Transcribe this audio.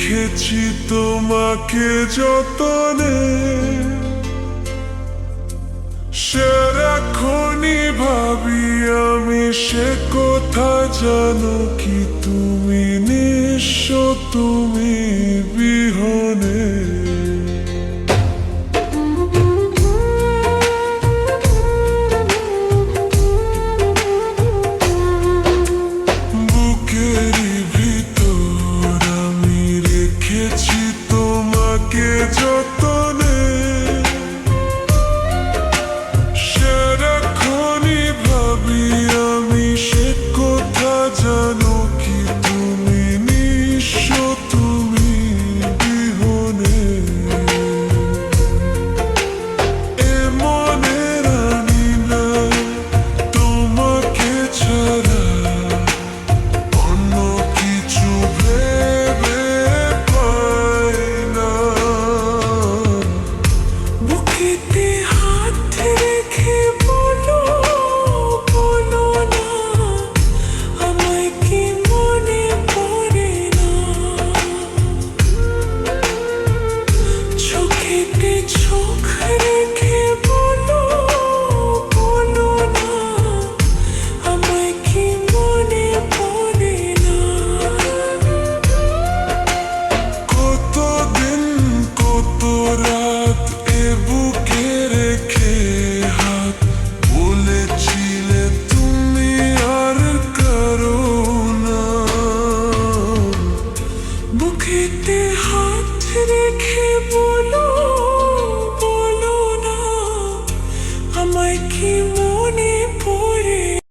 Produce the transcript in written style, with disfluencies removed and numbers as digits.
রেখেছি তোমাকে যতনে, সারাক্ষণই ভাবি আমি সে কথা জানো কি তুমি নিঃস্ব তুমি বিহনে। বুকেরই ভিতর আমি রেখেছি তোমাকে যতনে, সারাক্ষণই ভাবি আমি সে কথা জানো কি তুমি নিঃস্ব তুমি বিহনে। এ মনের আনি না তোমাকে ছাড়া, অন্য কিছু ভেবে পাই না। বুকেতে হাত রেখে বলো বলো না, আমায় কি মনে পড়ে না। চোখেতে চোখ রেখে বলো বলো না, আমায় কি মনে পড়ে না। কতদিন কত রাত এ বুকে রেখে হাত বলেছিলে তুমি আর কারো না। বুকেতে হাত রেখে বলো